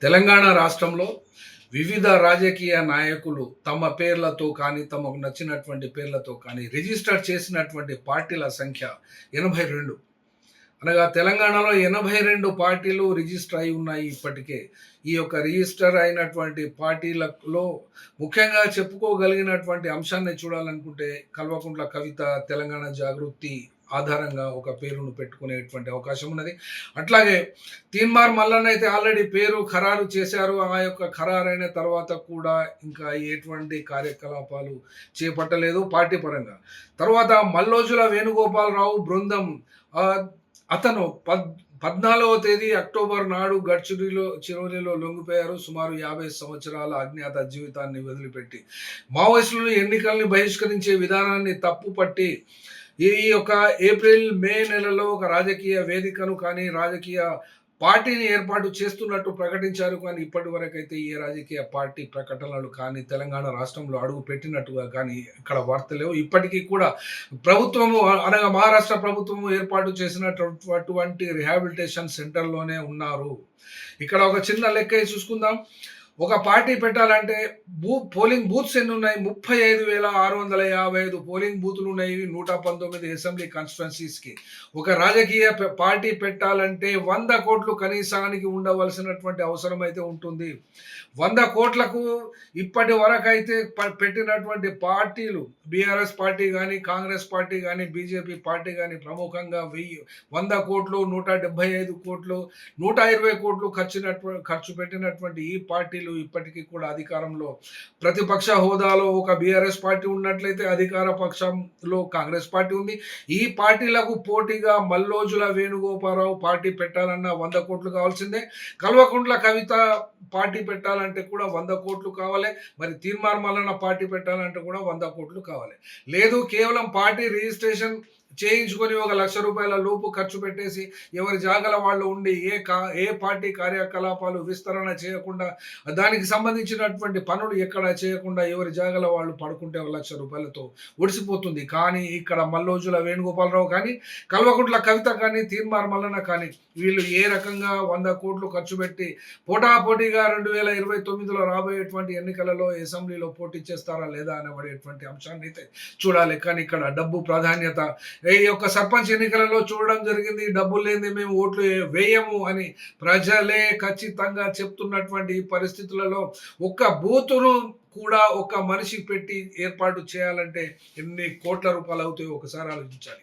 తెలంగాణ రాష్ట్రంలో వివిధ రాజకీయ నాయకులు తమ పేర్లతో కానీ, తమకు నచ్చినటువంటి పేర్లతో కానీ రిజిస్టర్ చేసినటువంటి పార్టీల సంఖ్య 82. అనగా తెలంగాణలో 82 పార్టీలు రిజిస్టర్ అయి ఉన్నాయి ఇప్పటికే. ఈ యొక్క రిజిస్టర్ అయినటువంటి పార్టీలలో ముఖ్యంగా చెప్పుకోగలిగినటువంటి అంశాన్ని చూడాలనుకుంటే కల్వకుంట్ల కవిత తెలంగాణ జాగృతి ఆధారంగా ఒక పేరును పెట్టుకునేటువంటి అవకాశం ఉన్నది. అట్లాగే తీన్మార్ మల్లన్న అయితే ఆల్రెడీ పేరు ఖరారు చేశారు. ఆ యొక్క ఖరారైన తర్వాత కూడా ఇంకా ఎటువంటి కార్యకలాపాలు చేపట్టలేదు పార్టీ పరంగా. తర్వాత మల్లోజుల వేణుగోపాలరావు బృందం అతను 14వ తేదీ అక్టోబర్ నాడు చిరోలిలో లొంగిపోయారు. సుమారు 50 సంవత్సరాల అజ్ఞాత జీవితాన్ని వదిలిపెట్టి మావోయిస్టులను ఎన్నికల్ని బహిష్కరించే విధానాన్ని తప్పుపట్టి ఈ యొక్క ఏప్రిల్ మే నెలలో ఒక రాజకీయ వేదికను కానీ రాజకీయ పార్టీని ఏర్పాటు చేస్తున్నట్టు ప్రకటించారు. కానీ ఇప్పటి వరకు అయితే ఏ రాజకీయ పార్టీ ప్రకటనలు కానీ తెలంగాణ రాష్ట్రంలో అడుగు పెట్టినట్టుగా కానీ ఇక్కడ వార్తలేవు. ఇప్పటికీ కూడా ప్రభుత్వము అనగా మహారాష్ట్ర ప్రభుత్వము ఏర్పాటు చేసినటువంటి రిహాబిలిటేషన్ సెంటర్లోనే ఉన్నారు. ఇక్కడ ఒక చిన్న లెక్క చూసుకుందాం. ఒక పార్టీ పెట్టాలంటే పోలింగ్ బూత్స్ ఎన్ని ఉన్నాయి? 35,655 పోలింగ్ బూతులు ఉన్నాయి 119 అసెంబ్లీ కాన్స్టిట్యున్సీస్కి. ఒక రాజకీయ పార్టీ పెట్టాలంటే 100 కోట్లు కనీసానికి ఉండవలసినటువంటి అవసరం అయితే ఉంటుంది. 100 కోట్లకు ఇప్పటి వరకు అయితే పెట్టినటువంటి పార్టీలు బీఆర్ఎస్ పార్టీ కానీ, కాంగ్రెస్ పార్టీ కానీ, బీజేపీ పార్టీ కానీ ప్రముఖంగా 100 కోట్లు, 175 కోట్లు, 120 కోట్లు ఖర్చు పెట్టినటువంటి ఈ పార్టీలు ఇప్పటికీ కూడా అధికారంలో ప్రతిపక్ష హోదాలో ఒక బీఆర్ఎస్ పార్టీ ఉన్నట్లయితే అధికార పక్షంలో కాంగ్రెస్ పార్టీ ఉంది. ఈ పార్టీలకు పోటీగా మల్లోజుల వేణుగోపాలరావు పార్టీ పెట్టాలన్నా 100 కోట్లు కావాల్సిందే. కల్వకుంట్ల కవిత పార్టీ పెట్టాలంటే కూడా 100 కోట్లు కావాలి. మరి తీన్మార్ మల్లన్న పార్టీ పెట్టాలంటే కూడా 100 కోట్లు కావాలి. లేదు కేవలం పార్టీ రిజిస్ట్రేషన్ చేయించుకొని ₹1,00,000 లోపు ఖర్చు పెట్టేసి ఎవరి జాగల వాళ్ళు ఉండి ఏ పార్టీ కార్యకలాపాలు విస్తరణ చేయకుండా దానికి సంబంధించినటువంటి పనులు ఎక్కడ చేయకుండా ఎవరి జాగల వాళ్ళు పడుకుంటే ₹1,00,000తో ఒడిసిపోతుంది. కానీ ఇక్కడ మల్లోజుల వేణుగోపాలరావు కానీ, కల్వకుంట్ల కవిత కానీ, తీన్మార్ మల్లన్న కానీ వీళ్ళు ఏ రకంగా 100 కోట్లు ఖర్చు పెట్టి పోటాపోటీగా 2029లో రాబోయేటువంటి ఎన్నికలలో అసెంబ్లీలో పోటీ చేస్తారా లేదా అనబడేటువంటి అంశాన్ని అయితే చూడాలి. కానీ ఇక్కడ డబ్బు ప్రాధాన్యత ఈ యొక్క సర్పంచ్ ఎన్నికలలో చూడడం జరిగింది. డబ్బులు లేనిది మేము ఓట్లు వేయము అని ప్రజలే ఖచ్చితంగా చెప్తున్నటువంటి పరిస్థితులలో ఒక్క బూతును కూడా ఒక మనిషి పెట్టి ఏర్పాటు చేయాలంటే ఎన్ని కోట్ల రూపాయలు అవుతాయో ఒకసారి ఆలోచించాలి.